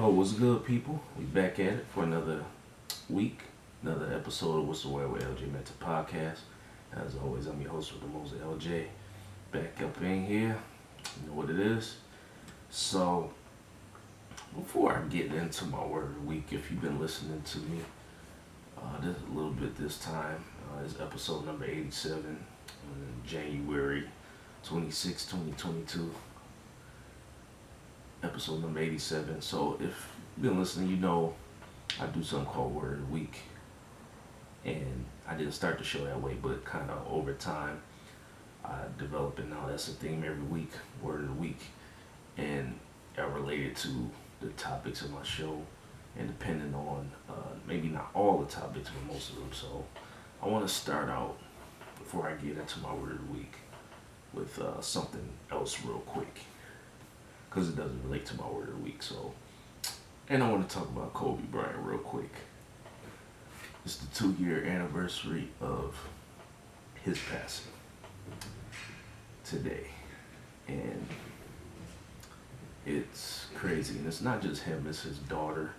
Yo, what's good, people? We back at it for another week, another episode of What's the Word with LJ Mentor Podcast. As always, I'm your host with the most, LJ. Back up in here, you know what it is. So, before I get into my word of the week, if you've been listening to me this a little bit this time, it's episode number 87, January 26, 2022. Episode number 87. So if you've been listening, you know I do something called Word of the Week. And I didn't start the show that way, but kind of over time, I developed it. Now that's a theme every week, Word of the Week. And I relate it to the topics of my show, and depending on, maybe not all the topics, but most of them. So I want to start out, before I get into my Word of the Week, with something else real quick, because it doesn't relate to my word of the week. So, and I want to talk about Kobe Bryant real quick. It's the 2-year anniversary of his passing today, and it's crazy. And it's not just him; it's his daughter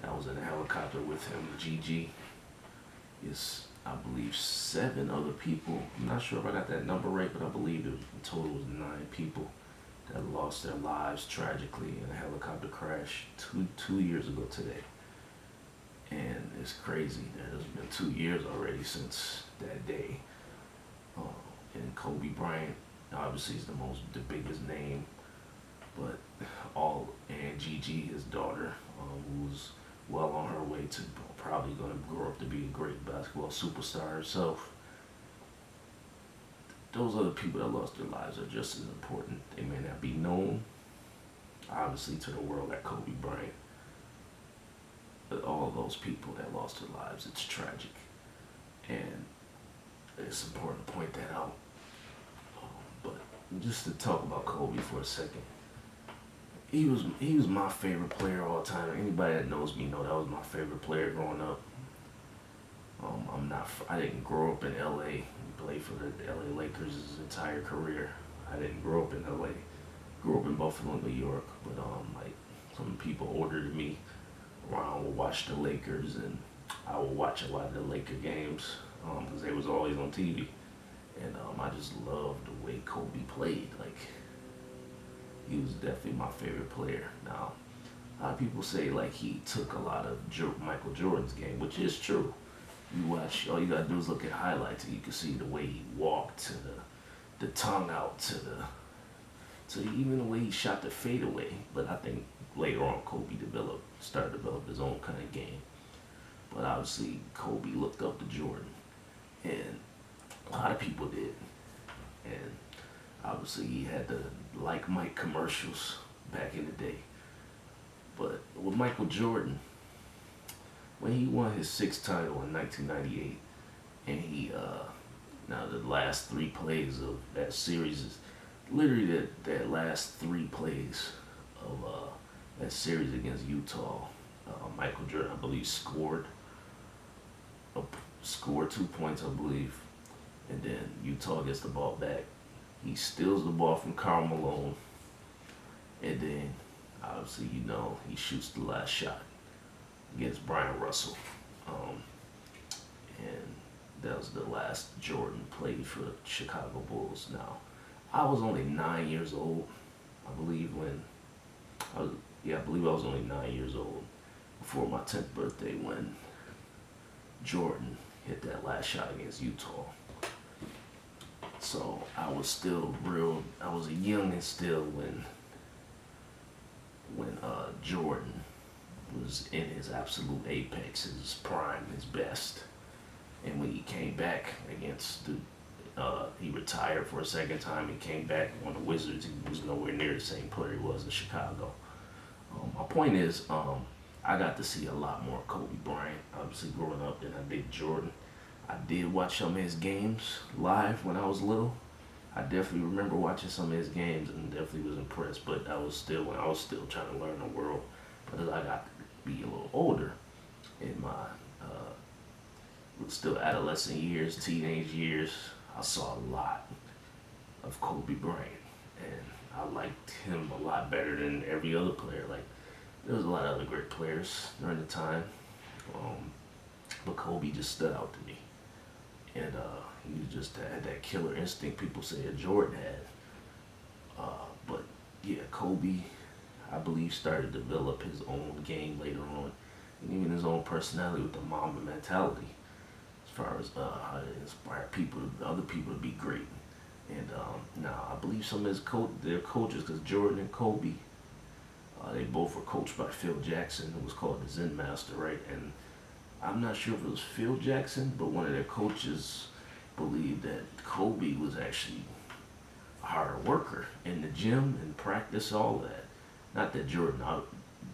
that was in a helicopter with him, Gigi. It's, I believe, 7 other people. I'm not sure if I got that number right, but I believe it was, in total was 9 people that lost their lives tragically in a helicopter crash two years ago today. And it's crazy that it's been 2 years already since that day. And Kobe Bryant obviously is the biggest name, but and Gigi, his daughter, who's well on her way to probably going to grow up to be a great basketball superstar herself. Those other people that lost their lives are just as important. They may not be known, obviously, to the world like Kobe Bryant, but all of those people that lost their lives, it's tragic. And it's important to point that out. But just to talk about Kobe for a second, he was my favorite player all time. Anybody that knows me know that was my favorite player growing up. I didn't grow up in LA. He played for the LA Lakers his entire career. I didn't grow up in LA. Grew up in Buffalo, New York. But like some people older than me around would watch the Lakers, and I would watch a lot of the Laker games because they was always on TV. And I just loved the way Kobe played. Like, he was definitely my favorite player. Now, a lot of people say like he took a lot of Michael Jordan's game, which is true. You watch, all you gotta do is look at highlights, and you can see the way he walked, to the tongue out, to even the way he shot the fadeaway. But I think later on Kobe started to develop his own kind of game. But obviously Kobe looked up to Jordan, and a lot of people did. And obviously he had the Like Mike commercials back in the day. But with Michael Jordan, when he won his 6th title in 1998, and he, now the last 3 plays of that series, is literally that last 3 plays of that series against Utah, Michael Jordan, I believe, scored 2 points, I believe, and then Utah gets the ball back. He steals the ball from Karl Malone, and then, obviously, he shoots the last shot against Brian Russell. And that was the last Jordan played for the Chicago Bulls. Now, I was only 9 years old, I believe, I believe I was only 9 years old before my 10th birthday when Jordan hit that last shot against Utah. So I was a youngin' still when Jordan was in his absolute apex, his prime, his best. And when he came back against he retired for a second time. He came back on the Wizards. He was nowhere near the same player he was in Chicago. My point is, I got to see a lot more Kobe Bryant, obviously, growing up than I did Jordan. I did watch some of his games live when I was little. I definitely remember watching some of his games and definitely was impressed, but that was still when I was still trying to learn the world. But as I got to be a little older in my still adolescent years, teenage years, I saw a lot of Kobe Bryant, and I liked him a lot better than every other player. Like, There was a lot of other great players during the time, um, but Kobe just stood out to me, and he just had that killer instinct people say that Jordan had. But yeah, Kobe, I believe, started to develop his own game later on, and even his own personality with the Mamba mentality, as far as how to inspire people, other people to be great. And now I believe some of their coaches, because Jordan and Kobe, they both were coached by Phil Jackson, who was called the Zen Master, right? And I'm not sure if it was Phil Jackson, but one of their coaches believed that Kobe was actually a harder worker in the gym and practice, all that. Not that Jordan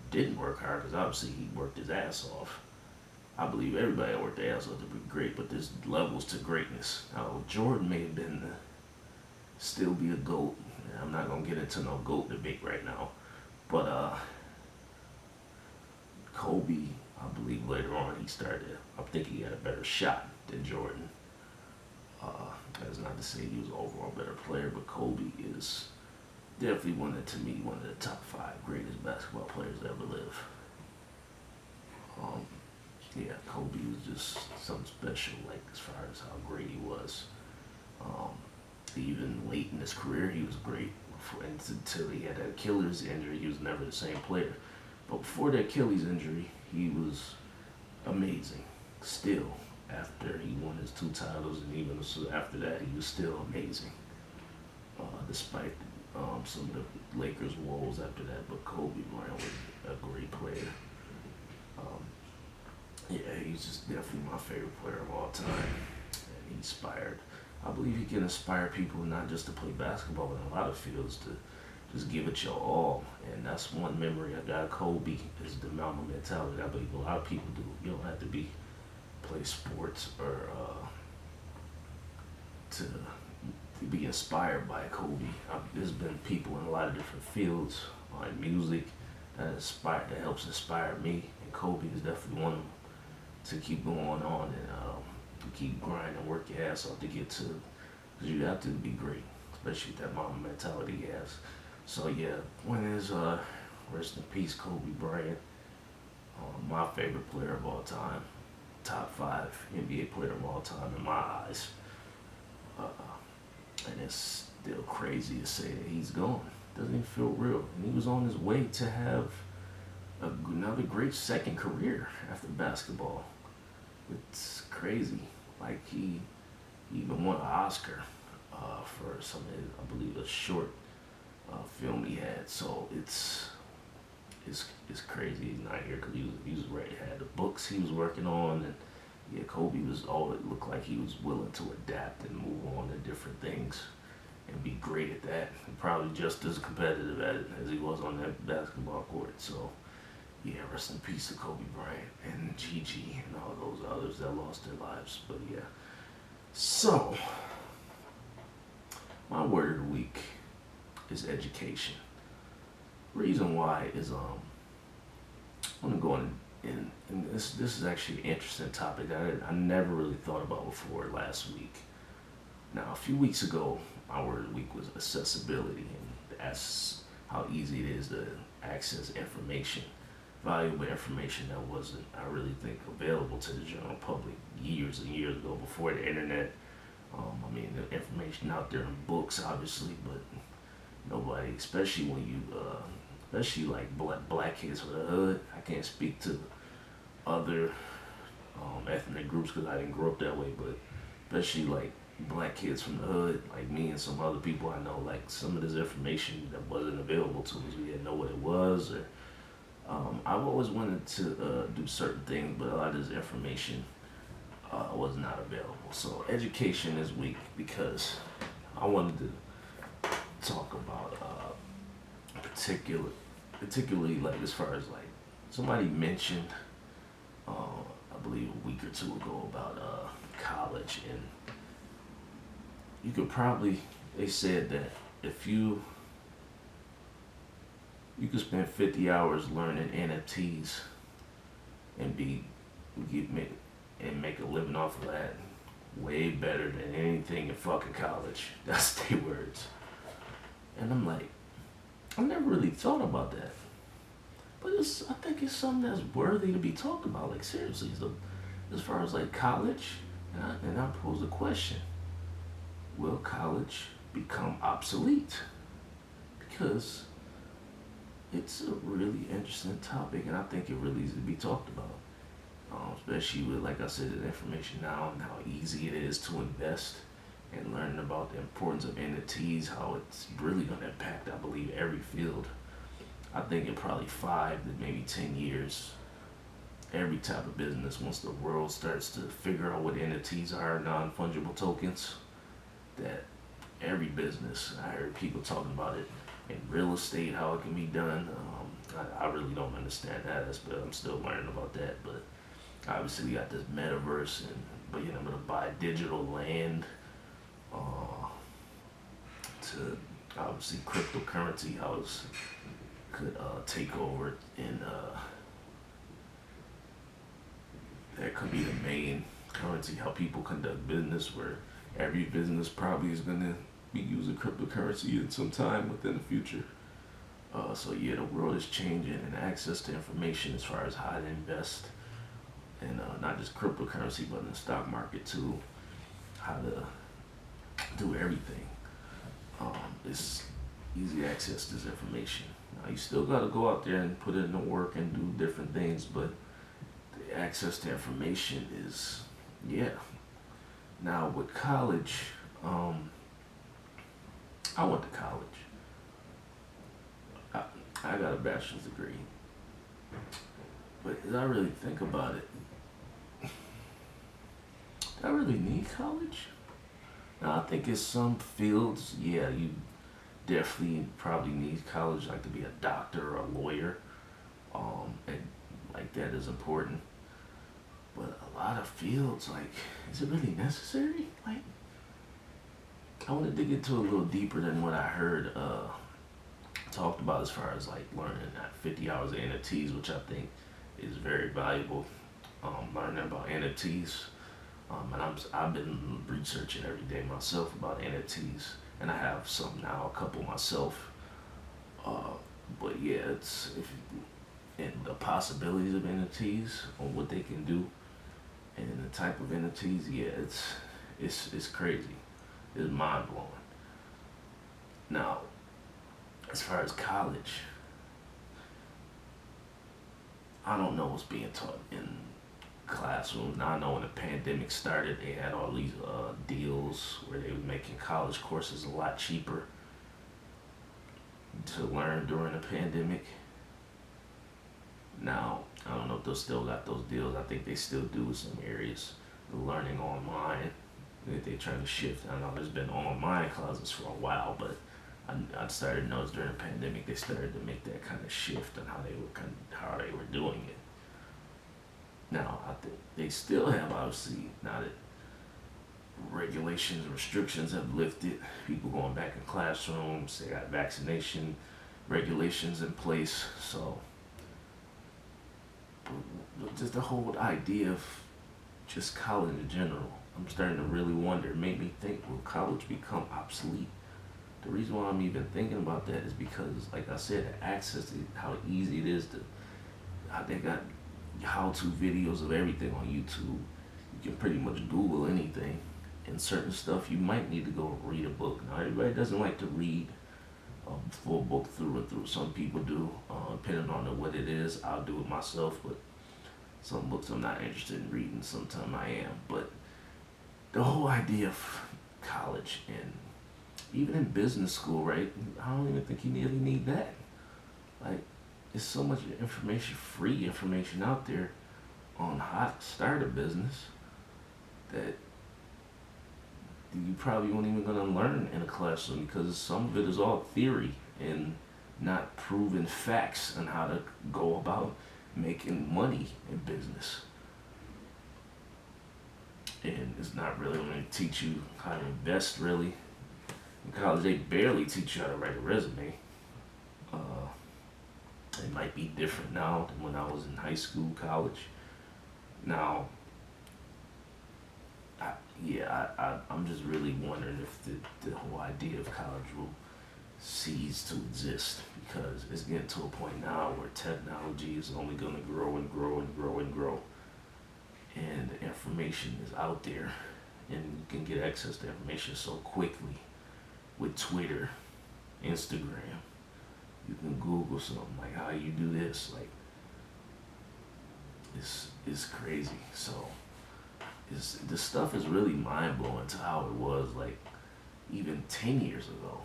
didn't work hard, because obviously he worked his ass off. I believe everybody worked their ass off to be great, but there's levels to greatness. Now, Jordan may have been still be a GOAT. I'm not going to get into no GOAT debate right now. But Kobe, I believe later on he started, I think he had a better shot than Jordan. That's not to say he was an overall better player, but Kobe is definitely to me, one of the top 5 greatest basketball players to ever live. Um, yeah, Kobe was just something special, like as far as how great he was. Um, Even late in his career, he was great. Until he had that Achilles injury, he was never the same player. But before that Achilles injury, he was amazing. Still, after he won his 2 titles, and even after that, he was still amazing. Despite some of the Lakers' woes after that, but Kobe Bryant was a great player. Um, yeah, he's just definitely my favorite player of all time. And he inspired. I believe he can inspire people not just to play basketball, but in a lot of fields to just give it your all. And that's one memory I got of Kobe is the Mamba mentality. I believe a lot of people do. You don't have to play sports or to be inspired by Kobe. There's been people in a lot of different fields, in music, that helps inspire me. And Kobe is definitely one of them to keep going on and keep grinding, work your ass off to get to, because you have to be great, especially with that Mamba mentality he has. So yeah, one is rest in peace, Kobe Bryant, my favorite player of all time, top 5 NBA player of all time in my eyes. And it's still crazy to say that he's gone. Doesn't even feel real. And he was on his way to have another great second career after basketball. It's crazy. Like he even won an Oscar for some, I believe, a short film he had. So it's crazy he's not here, because he was ready. He had the books he was working on, and yeah, Kobe was all it looked like he was willing to adapt and move on to different things and be great at that. And probably just as competitive at it as he was on that basketball court. So yeah, rest in peace to Kobe Bryant and Gigi and all those others that lost their lives. But yeah. So, my word of the week is education. Reason why is I'm gonna go in and this is actually an interesting topic that I never really thought about before last week. Now, a few weeks ago, my word of the week was accessibility, and that's how easy it is to access information, valuable information that wasn't, I really think, available to the general public years and years ago before the internet. I mean, the information out there in books, obviously, but nobody, especially when you, especially like black kids from the hood. I can't speak to other ethnic groups because I didn't grow up that way, but especially like black kids from the hood, like me and some other people I know, like some of this information that wasn't available to us, we didn't know what it was, or I've always wanted to do certain things, but a lot of this information was not available. So education is weak because I wanted to talk about particularly like as far as like somebody mentioned, I believe a week or two ago about college, and you could probably, they said that if you could spend 50 hours learning NFTs and make a living off of that way better than anything in fucking college. That's their words. And I'm like, I never really thought about that. But I think it's something that's worthy to be talked about. Like seriously, so as far as like college, and I pose a question: will college become obsolete? Because it's a really interesting topic, and I think it really needs to be talked about. Especially with, like I said, the information now and how easy it is to invest and learning about the importance of NFTs, how it's really going to impact, I believe, every field. I think in probably 5 to maybe 10 years, every type of business, once the world starts to figure out what NFTs are, non fungible tokens, that every business, I heard people talking about it in real estate, how it can be done. I really don't understand that aspect. I'm still learning about that, but obviously we got this metaverse and being able to buy digital land, uh, to obviously cryptocurrency, how it could take over, and that could be the main currency, how people conduct business, where every business probably is going to be using cryptocurrency in some time within the future. So yeah, the world is changing, and access to information as far as how to invest, and not just cryptocurrency, but in the stock market too, how to do everything. It's easy access to this information. Now you still got to go out there and put in the work and do different things, but the access to information is, yeah. Now with college, um, I went to college. I, I got a bachelor's degree, but as I really think about it, do I really need college? Now I think in some fields, yeah, you definitely probably need college, like to be a doctor or a lawyer, and like that is important. But a lot of fields, like, is it really necessary? Like, I want to dig into a little deeper than what I heard talked about as far as like learning that 50 hours of NFTs, which I think is very valuable. Learning about NFTs, and I've been researching every day myself about NFTs, and I have some now, a couple myself. Uh, but yeah, it's if and the possibilities of NFTs on what they can do and the type of NFTs, yeah, it's crazy. It's mind blowing. Now, as far as college, I don't know what's being taught in classrooms. Now I know when the pandemic started, they had all these deals where they were making college courses a lot cheaper to learn during the pandemic. Now I don't know if they still got those deals. I think they still do in some areas. The learning online that they trying to shift. I know there's been online classes for a while, but I started to notice during the pandemic they started to make that kind of shift on how they were doing it. Now I think they still have, obviously, now that regulations, restrictions have lifted, people going back in classrooms, they got vaccination regulations in place. So just the whole idea of just college in general, I'm starting to really wonder. It made me think, will college become obsolete? The reason why I'm even thinking about that is because, like I said, the access to how easy it is to, how they got how-to videos of everything on YouTube. You can pretty much Google anything, and certain stuff you might need to go read a book. Now everybody doesn't like to read a full book through and through. Some people do, depending on what it is. I'll do it myself, but some books I'm not interested in reading. Sometimes I am, but the whole idea of college and even in business school, right? I don't even think you really need that. Like, there's so much information, free information out there on how to start a business that you probably won't even gonna learn in a classroom, because some of it is all theory and not proven facts on how to go about making money in business. And it's not really going to teach you how to invest, really. In college, they barely teach you how to write a resume. Uh, it might be different now than when I was in high school, college. Now, I'm just really wondering if the whole idea of college will cease to exist because it's getting to a point now where technology is only going to grow and grow and grow and grow. And the information is out there, and you can get access to information so quickly with Twitter, Instagram. You can Google something like how you do this. Like it's crazy. So this stuff is really mind blowing to how it was like even 10 years ago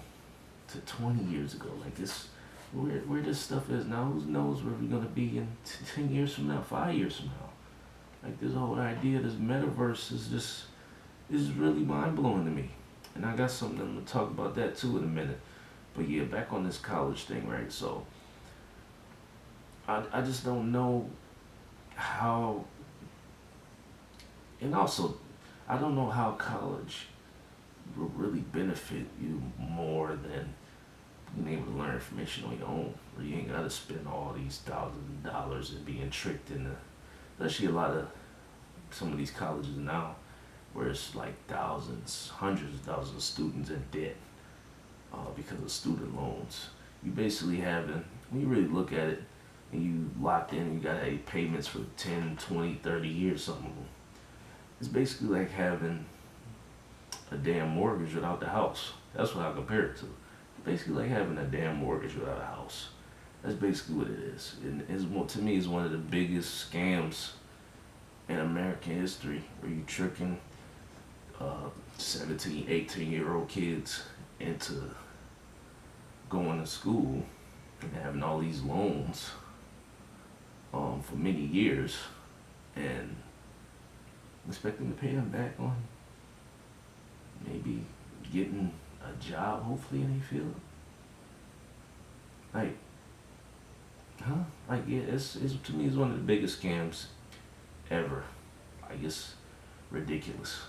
to 20 years ago. Like this, where this stuff is now. Who knows where we're gonna be in 10 years from now, 5 years from now? Like this whole idea, this metaverse is really mind blowing to me. And I got something to talk about that too in a minute. But yeah, back on this college thing, right? So I just don't know how, and also I don't know how college will really benefit you more than being able to learn information on your own, where you ain't gotta spend all these thousands of dollars and being tricked into, especially a lot of some of these colleges now, where it's like thousands, hundreds of thousands of students in debt because of student loans. You basically having, when you really look at it, and you locked in, you got to payments for 10, 20, 30 years, some of them. It's basically like having a damn mortgage without the house. That's what I compare it to. Basically like having a damn mortgage without a house. That's basically what it is. And to me, it's one of the biggest scams in American history, where you tricking 17, 18-year-old kids into going to school and having all these loans for many years and expecting to pay them back on maybe getting a job, hopefully, in a field. Like, Like, yeah, it's to me, it's one of the biggest scams ever. Like, it's ridiculous.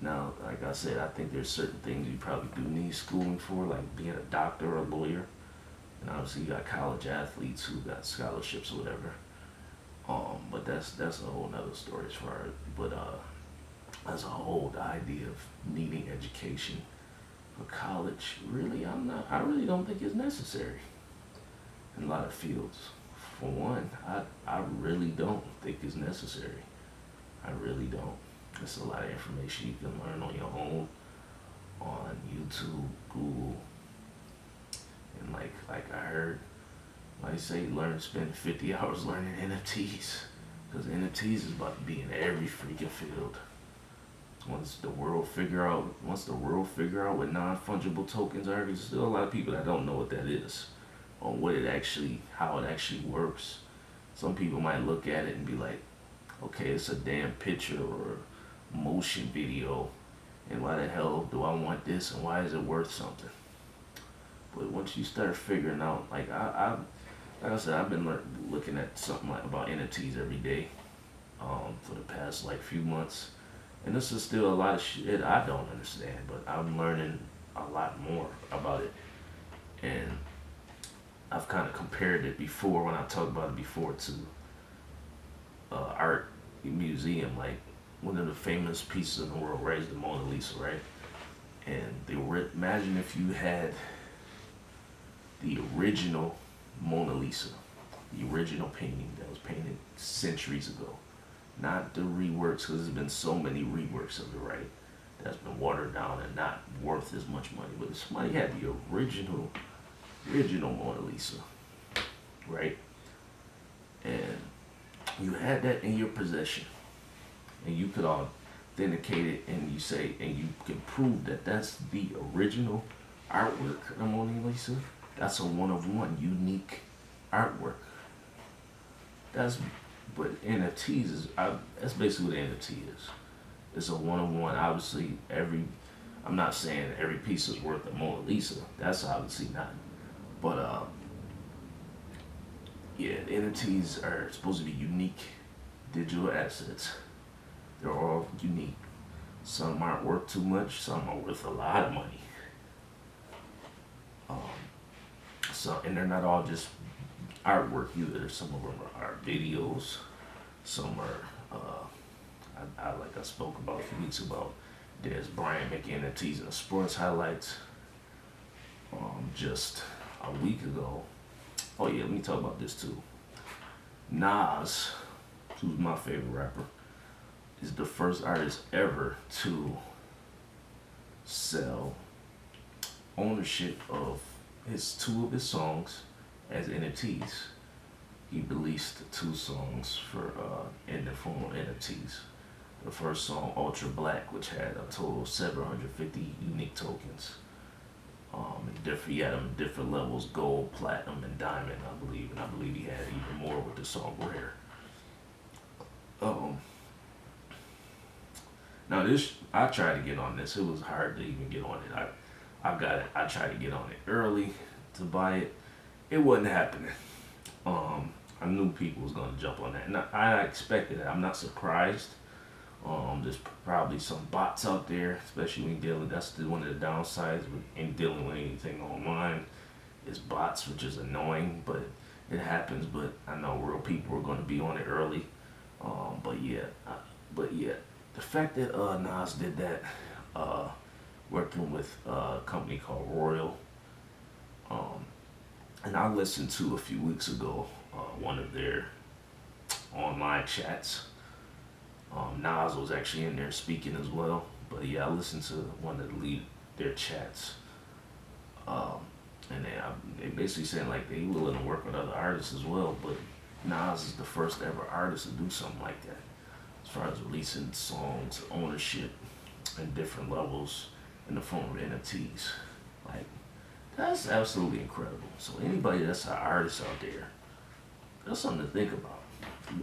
Now, like I said, I think there's certain things you probably do need schooling for, like being a doctor or a lawyer. And obviously, you got college athletes who got scholarships or whatever. But that's a whole nother story as far as. But as a whole, the idea of needing education for college, really, I really don't think it's necessary in a lot of fields. For one, I really don't think it's necessary. I really don't. There's a lot of information you can learn on your own, on YouTube, Google, and like I heard, like say, spend 50 hours learning NFTs, because NFTs is about to be in every freaking field. Once the world figure out what non-fungible tokens are, there's still a lot of people that don't know what that is, on how it actually works. Some people might look at it and be like, okay, it's a damn picture or motion video, and why the hell do I want this, and why is it worth something? But once you start figuring out, like I said, I've been looking at something about NFTs every day for the past few months, and this is still a lot of shit I don't understand, but I'm learning a lot more about it, and I've kind of compared it before, when I talked about it before, to art museum, like one of the famous pieces in the world, right, is the Mona Lisa, right? And imagine if you had the original Mona Lisa, the original painting that was painted centuries ago, not the reworks, because there's been so many reworks of it, right? That's been watered down and not worth as much money. But if somebody had the original Mona Lisa, right? And you had that in your possession, and you could authenticate it, and you can prove that that's the original artwork of the Mona Lisa. That's a one-of-one, unique artwork. But NFTs that's basically what NFT is. It's a one-of-one. Obviously, I'm not saying every piece is worth a Mona Lisa. That's obviously not. But yeah, NFTs are supposed to be unique digital assets. They're all unique. Some aren't worth too much. Some are worth a lot of money. And they're not all just artwork either. Some of them are art videos. Some are, like I spoke about a few weeks about, Des Bryant making NFTs in the sports highlights. just a week ago. Oh yeah, let me talk about this too. Nas, who's my favorite rapper, is the first artist ever to sell ownership of his two of his songs as NFTs. He released two songs for in the form of NFTs. The first song, Ultra Black, which had a total of 750 unique tokens. He had them in different levels: gold, platinum, and diamond, I believe. And I believe he had even more with the song Rare. Um, Now this, I tried to get on this. It was hard to even get on it. I got it. I tried to get on it early to buy it. It wasn't happening. I knew people was gonna jump on that, and I expected it. I'm not surprised. There's probably some bots out there, especially when dealing. That's one of the downsides with in dealing with anything online, is bots, which is annoying, but it happens. But I know real people are gonna be on it early. But yeah, the fact that Nas did that, uh, working with a company called Royal, um, and I listened to a few weeks ago one of their online chats. Nas was actually in there speaking as well. But yeah, I listened to one of the lead their chats, um, and they basically saying like they willing to work with other artists as well. But Nas is the first ever artist to do something like that, as far as releasing songs, ownership, and different levels in the form of NFTs. Like that's absolutely incredible. So anybody that's an artist out there, that's something to think about.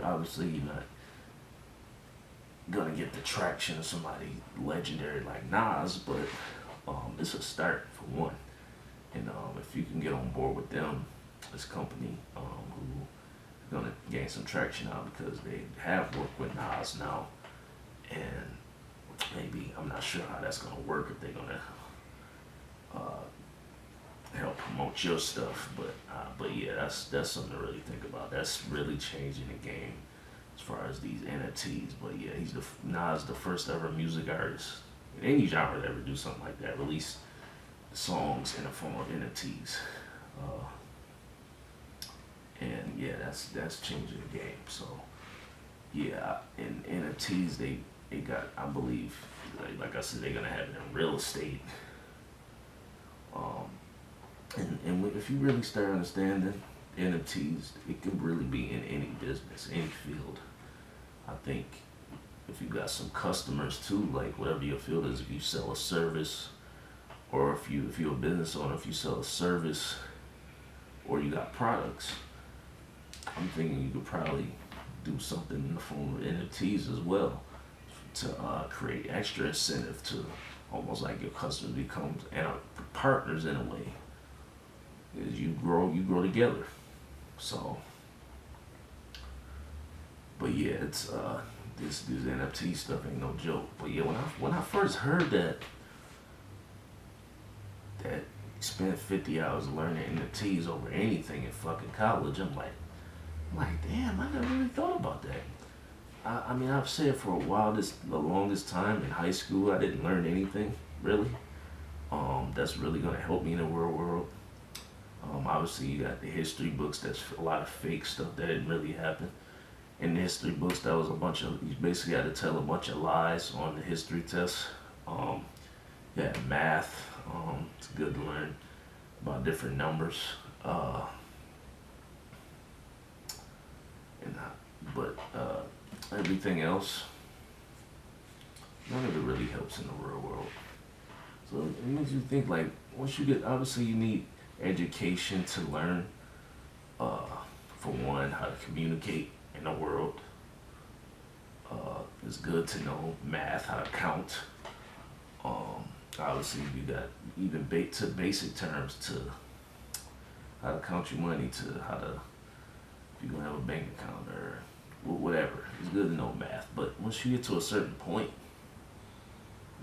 Obviously, you're not gonna get the traction of somebody legendary like Nas, but it's a start for one. And if you can get on board with them, this company, who gonna gain some traction now because they have worked with Nas now, and maybe I'm not sure how that's gonna work if they're gonna help promote your stuff, but yeah, that's something to really think about. That's really changing the game as far as these NFTs. But yeah, Nas the first ever music artist in any genre to ever do something like that. Release songs in the form of NFTs. Uh, and yeah, that's changing the game. So yeah, in NFTs they got, I believe, like I said, they're gonna have it in real estate. Um, and if you really start understanding NFTs, it could really be in any business, any field. I think if you got some customers too, like whatever your field is, if you sell a service, or if you're a business owner, if you sell a service, or you got products, I'm thinking you could probably do something in the form of NFTs as well to create extra incentive to almost like your customers becomes and partners in a way. As you grow together. So, but yeah, it's this NFT stuff ain't no joke. But yeah, when I first heard that you spent 50 hours learning NFTs over anything in fucking college, I'm like, damn, I never really thought about that. I mean, I've said for a while, the longest time in high school, I didn't learn anything really. That's really gonna help me in the real world. Obviously, you got the history books. That's a lot of fake stuff that didn't really happen. In the history books, that was a bunch of, you basically had to tell a bunch of lies on the history test. You had math. It's good to learn about different numbers. And but everything else, none of it really helps in the real world. So it makes you think like, once you get, obviously you need education to learn, for one, how to communicate in the world. It's good to know math, how to count. Obviously, you got even to basic terms to how to count your money, to how to, if you're gonna have a bank account or whatever. It's good to know math, but once you get to a certain point,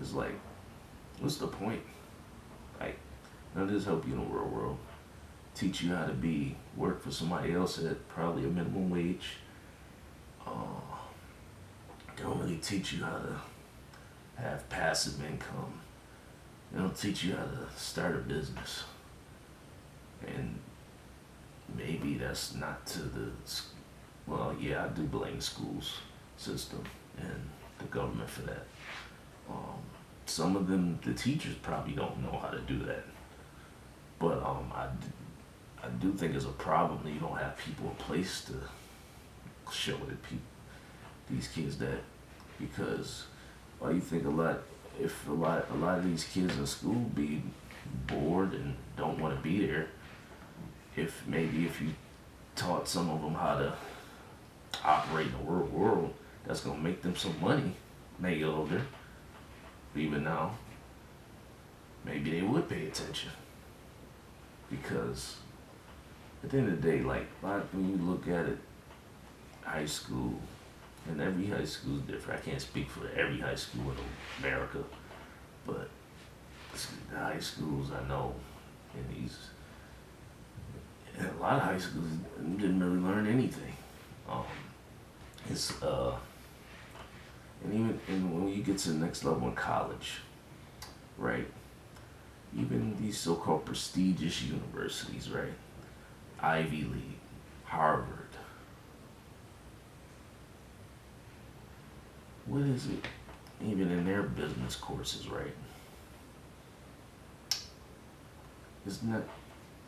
it's like, what's the point? Like, none of this help you in the real world. Teach you how to work for somebody else at probably a minimum wage. They don't really teach you how to have passive income. They don't teach you how to start a business. And maybe that's not to the, well, yeah, I do blame the schools system and the government for that. Um, some of them, the teachers probably don't know how to do that. But I do think it's a problem that you don't have people in place to show these kids that, because why you think a lot, if a lot of these kids in school be bored and don't want to be there, if maybe if you taught some of them how to operate in the real world, that's gonna make them some money, may get older. Even now, maybe they would pay attention, because at the end of the day, like when you look at it, high school, and every high school is different. I can't speak for every high school in America, but the high schools I know in these, in a lot of high schools didn't really learn anything. Um, it's and even when you get to the next level in college, right? Even these so-called prestigious universities, right? Ivy League, Harvard. What is it? Even in their business courses, right? It's not.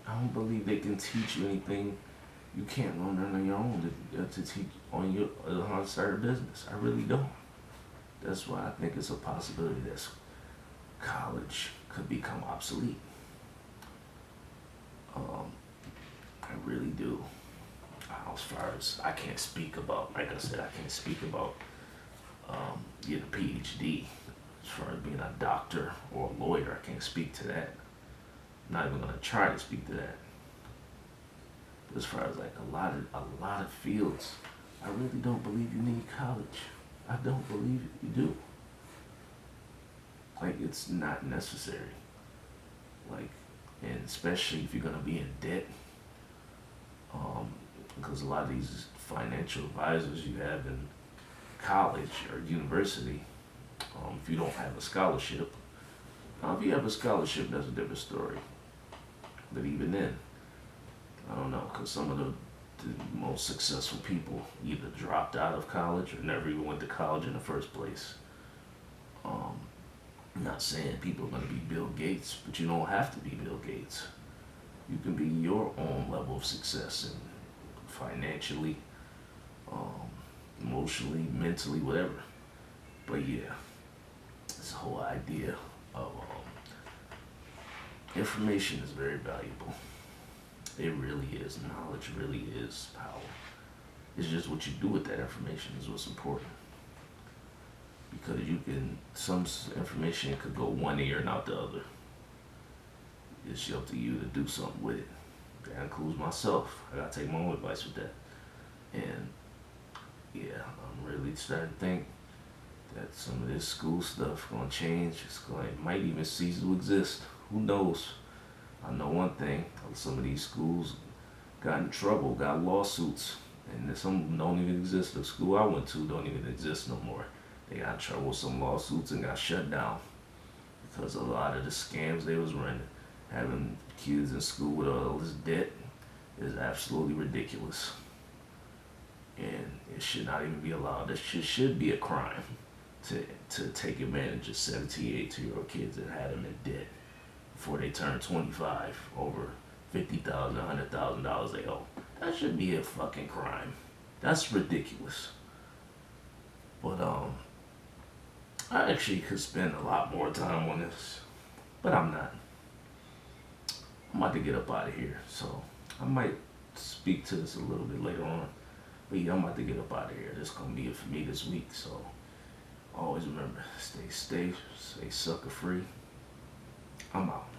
I don't believe they can teach you anything you can't learn on your own to teach on your how to start a business. I really don't. That's why I think it's a possibility that college could become obsolete. I really do. As far as I can't speak about, like I said, I can't speak about getting a PhD. As far as being a doctor or a lawyer, I can't speak to that. I'm not even gonna try to speak to that. But as far as like a lot of fields, I really don't believe you need college. I don't believe you do. Like it's not necessary. Like, and especially if you're gonna be in debt, because a lot of these financial advisors you have in college or university, if you don't have a scholarship, if you have a scholarship, that's a different story. But even then, I don't know, because some of the most successful people either dropped out of college or never even went to college in the first place. I'm not saying people are going to be Bill Gates, but you don't have to be Bill Gates. You can be your own level of success, and financially, emotionally, mentally, whatever. But yeah, this whole idea of information is very valuable. It really is. Knowledge really is power. It's just what you do with that information is what's important. Because some information could go one ear and out the other. It's up to you to do something with it. That includes myself. I gotta take my own advice with that. And yeah, I'm really starting to think that some of this school stuff gonna change. It might even cease to exist. Who knows? I know one thing. Some of these schools got in trouble, got lawsuits, and some don't even exist. The school I went to don't even exist no more. They got in trouble with some lawsuits and got shut down because a lot of the scams they was running, having kids in school with all this debt, is absolutely ridiculous. And it should not even be allowed. That should be a crime to take advantage of 17, 18-year-old kids that had them in debt before they turn 25 over $50,000, $100,000 they owe. That should be a fucking crime. That's ridiculous. But I actually could spend a lot more time on this, but I'm not. I'm about to get up out of here, so I might speak to this a little bit later on. But yeah, I'm about to get up out of here. This is gonna be it for me this week. So always remember, stay safe, stay sucker free. I'm out.